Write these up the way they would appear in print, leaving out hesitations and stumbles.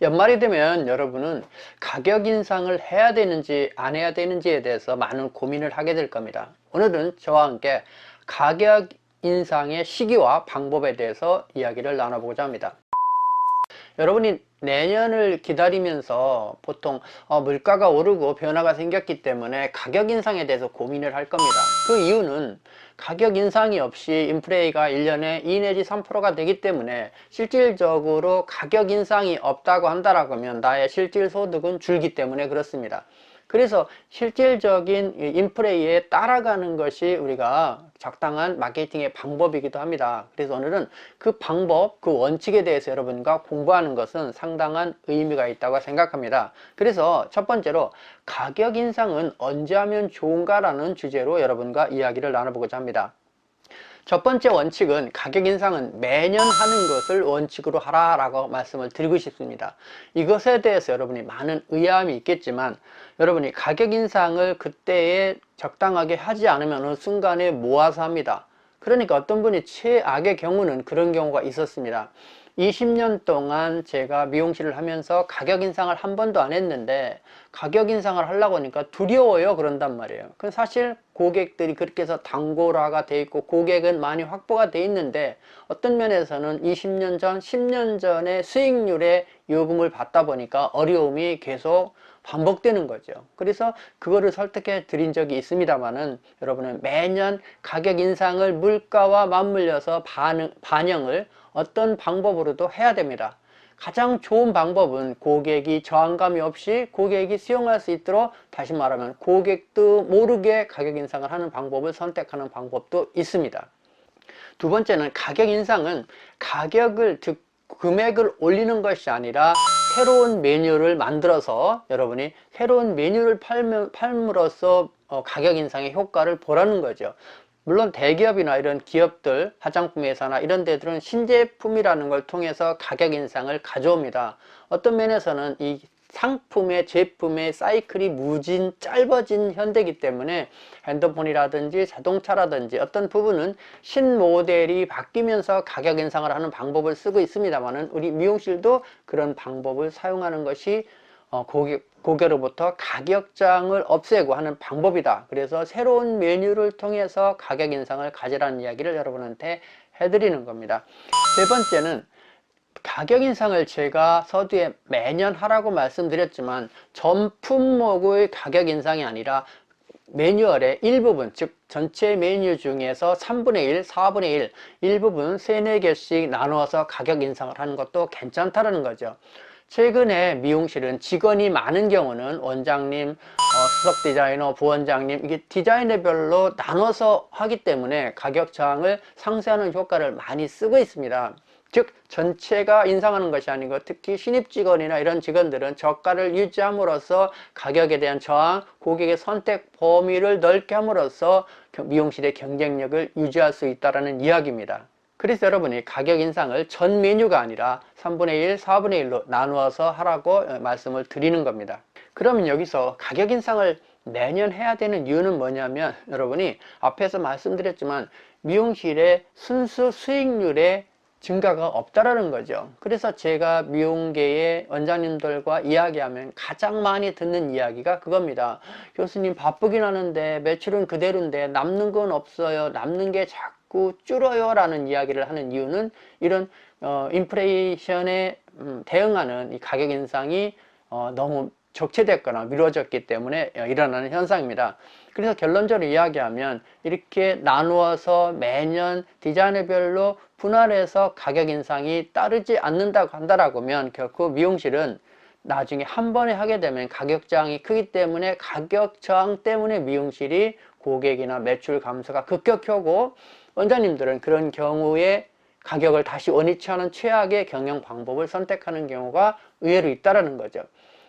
연말이 되면 여러분은 가격 인상을 해야 되는지 안 해야 되는지에 대해서 많은 고민을 하게 될 겁니다. 오늘은 저와 함께 가격 인상의 시기와 방법에 대해서 이야기를 나눠보고자 합니다. 여러분이 내년을 기다리면서 보통 물가가 오르고 변화가 생겼기 때문에 가격 인상에 대해서 고민을 할 겁니다. 그 이유는 가격 인상이 없이 인플레이가 1년에 2 내지 3%가 되기 때문에 실질적으로 가격 인상이 없다고 한다면 나의 실질 소득은 줄기 때문에 그렇습니다. 그래서 실질적인 인플레이에 따라가는 것이 우리가 적당한 마케팅의 방법이기도 합니다. 그래서 오늘은 그 방법, 그 원칙에 대해서 여러분과 공부하는 것은 상당한 의미가 있다고 생각합니다. 그래서 첫 번째로 가격 인상은 언제 하면 좋은가라는 주제로 여러분과 이야기를 나눠보고자 합니다. 첫 번째 원칙은 가격 인상은 매년 하는 것을 원칙으로 하라라고 말씀을 드리고 싶습니다. 이것에 대해서 여러분이 많은 의아함이 있겠지만 여러분이 가격 인상을 그때에 적당하게 하지 않으면 어느 순간에 모아서 합니다. 그러니까 어떤 분이 최악의 경우는 그런 경우가 있었습니다. 20년 동안 제가 미용실을 하면서 가격 인상을 한 번도 안 했는데 가격 인상을 하려고 하니까 두려워요 그런단 말이에요. 그 사실 고객들이 그렇게 해서 단골화가 돼 있고 고객은 많이 확보가 돼 있는데 어떤 면에서는 20년 전 10년 전의 수익률의 요금을 받다 보니까 어려움이 계속 반복되는 거죠. 그래서 그거를 설득해 드린 적이 있습니다만은 여러분은 매년 가격 인상을 물가와 맞물려서 반영을 어떤 방법으로도 해야 됩니다. 가장 좋은 방법은 고객이 저항감이 없이 고객이 수용할 수 있도록, 다시 말하면 고객도 모르게 가격 인상을 하는 방법을 선택하는 방법도 있습니다. 두 번째는 가격 인상은 즉 금액을 올리는 것이 아니라 새로운 메뉴를 만들어서 여러분이 새로운 메뉴를 팔므로써 가격 인상의 효과를 보라는 거죠. 물론 대기업이나 이런 기업들, 화장품 회사나 이런 데들은 신제품이라는 걸 통해서 가격 인상을 가져옵니다. 어떤 면에서는 이 상품의 제품의 사이클이 무진 짧아진 현대이기 때문에 핸드폰이라든지 자동차라든지 어떤 부분은 신모델이 바뀌면서 가격 인상을 하는 방법을 쓰고 있습니다만은 우리 미용실도 그런 방법을 사용하는 것이 고객으로부터 가격장을 없애고 하는 방법이다. 그래서 새로운 메뉴를 통해서 가격 인상을 가지라는 이야기를 여러분한테 해드리는 겁니다. 세 번째는 가격 인상을 제가 서두에 매년 하라고 말씀드렸지만 전 품목의 가격 인상이 아니라 매뉴얼의 일부분, 즉 전체 메뉴 중에서 3분의 1, 4분의 1 일부분 3, 4개씩 나누어서 가격 인상을 하는 것도 괜찮다는 거죠. 최근에 미용실은 직원이 많은 경우는 원장님, 수석 디자이너, 부원장님 이게 디자이너별로 나눠서 하기 때문에 가격 저항을 상쇄하는 효과를 많이 쓰고 있습니다. 즉 전체가 인상하는 것이 아니고 특히 신입 직원이나 이런 직원들은 저가를 유지함으로써 가격에 대한 저항, 고객의 선택 범위를 넓게 함으로써 미용실의 경쟁력을 유지할 수 있다는 이야기입니다. 그래서 여러분이 가격 인상을 전 메뉴가 아니라 3분의 1, 4분의 1로 나누어서 하라고 말씀을 드리는 겁니다. 그러면 여기서 가격 인상을 매년 해야 되는 이유는 뭐냐면 여러분이 앞에서 말씀드렸지만 미용실의 순수 수익률의 증가가 없다라는 거죠. 그래서 제가 미용계의 원장님들과 이야기하면 가장 많이 듣는 이야기가 그겁니다. 교수님 바쁘긴 하는데 매출은 그대로인데 남는 건 없어요. 남는 게 자꾸 줄어요 라는 이야기를 하는 이유는 이런 인플레이션에 대응하는 이 가격 인상이 너무 적체됐거나 미뤄졌기 때문에 일어나는 현상입니다. 그래서 결론적으로 이야기하면 이렇게 나누어서 매년 디자이너별로 분할해서 가격 인상이 따르지 않는다고 한다면 결코 미용실은 나중에 한 번에 하게 되면 가격 저항이 크기 때문에 가격 저항 때문에 미용실이 고객이나 매출 감소가 급격히 오고 원장님들은 그런 경우에 가격을 다시 원위치 하는 최악의 경영 방법을 선택하는 경우가 의외로 있다는 거죠.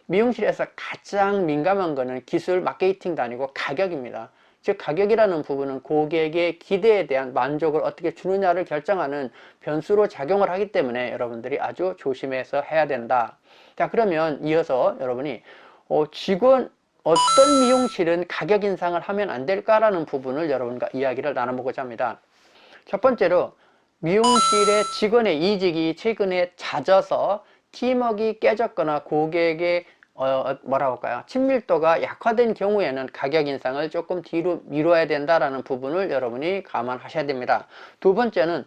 미용실에서 가장 민감한 거는 기술 마케팅도 아니고 가격입니다. 즉 가격이라는 부분은 고객의 기대에 대한 만족을 어떻게 주느냐를 결정하는 변수로 작용을 하기 때문에 여러분들이 아주 조심해서 해야 된다. 자, 그러면 이어서 여러분이 어떤 미용실은 가격 인상을 하면 안 될까라는 부분을 여러분과 이야기를 나눠보고자 합니다. 첫 번째로 미용실의 직원의 이직이 최근에 잦아서 팀워크가 깨졌거나 고객의 뭐라고 할까요? 친밀도가 약화된 경우에는 가격 인상을 조금 뒤로 미뤄야 된다라는 부분을 여러분이 감안하셔야 됩니다. 두 번째는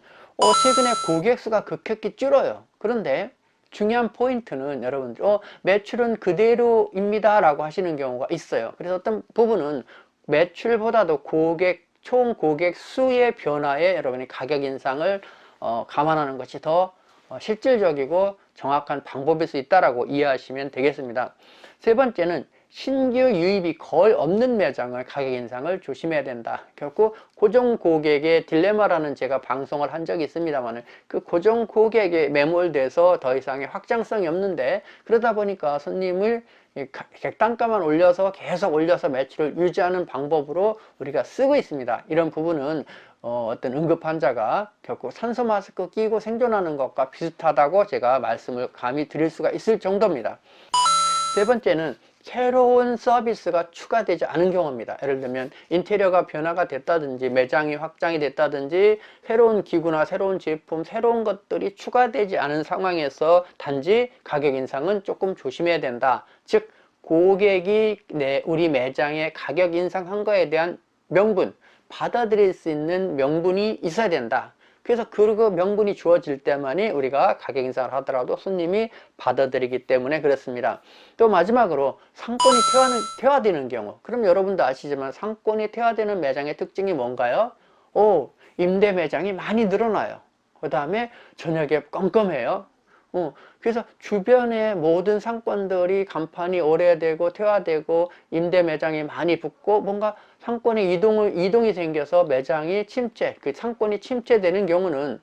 최근에 고객 수가 급격히 줄어요. 그런데 중요한 포인트는 여러분들 매출은 그대로입니다 라고 하시는 경우가 있어요. 그래서 어떤 부분은 매출보다도 총 고객 수의 변화에 여러분이 가격 인상을 감안하는 것이 더 실질적이고 정확한 방법일 수 있다라고 이해하시면 되겠습니다. 세 번째는 신규 유입이 거의 없는 매장을 가격 인상을 조심해야 된다. 결국 고정 고객의 딜레마라는 제가 방송을 한 적이 있습니다만 그 고정 고객에 매몰돼서 더 이상의 확장성이 없는데 그러다 보니까 손님을 객단가만 올려서 계속 올려서 매출을 유지하는 방법으로 우리가 쓰고 있습니다. 이런 부분은 어떤 응급 환자가 결국 산소 마스크 끼고 생존하는 것과 비슷하다고 제가 말씀을 감히 드릴 수가 있을 정도입니다. 세 번째는 새로운 서비스가 추가되지 않은 경우입니다. 예를 들면 인테리어가 변화가 됐다든지 매장이 확장이 됐다든지 새로운 기구나 새로운 제품, 새로운 것들이 추가되지 않은 상황에서 단지 가격 인상은 조금 조심해야 된다. 즉 고객이 우리 매장에 가격 인상한 거에 대한 명분, 받아들일 수 있는 명분이 있어야 된다. 그래서 그 명분이 주어질 때만이 우리가 가격 인상을 하더라도 손님이 받아들이기 때문에 그렇습니다. 또 마지막으로 상권이 퇴화되는 경우, 그럼 여러분도 아시지만 상권이 퇴화되는 매장의 특징이 뭔가요? 임대 매장이 많이 늘어나요. 그 다음에 저녁에 껌껌해요. 그래서 주변의 모든 상권들이 간판이 오래되고 퇴화되고 임대 매장이 많이 붙고 뭔가 상권의 이동이 생겨서 매장이 그 상권이 침체되는 경우는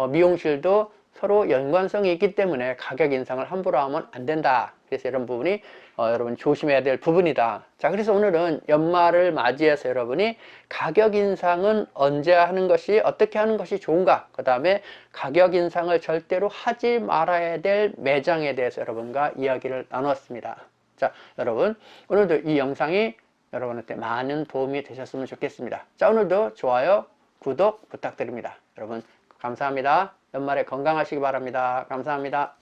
미용실도 서로 연관성이 있기 때문에 가격 인상을 함부로 하면 안 된다. 그래서 이런 부분이 여러분 조심해야 될 부분이다. 자, 그래서 오늘은 연말을 맞이해서 여러분이 가격 인상은 언제 하는 것이 어떻게 하는 것이 좋은가, 그 다음에 가격 인상을 절대로 하지 말아야 될 매장에 대해서 여러분과 이야기를 나눴습니다. 자, 여러분 오늘도 이 영상이 여러분한테 많은 도움이 되셨으면 좋겠습니다. 자, 오늘도 좋아요, 구독 부탁드립니다. 여러분 감사합니다. 연말에 건강하시기 바랍니다. 감사합니다.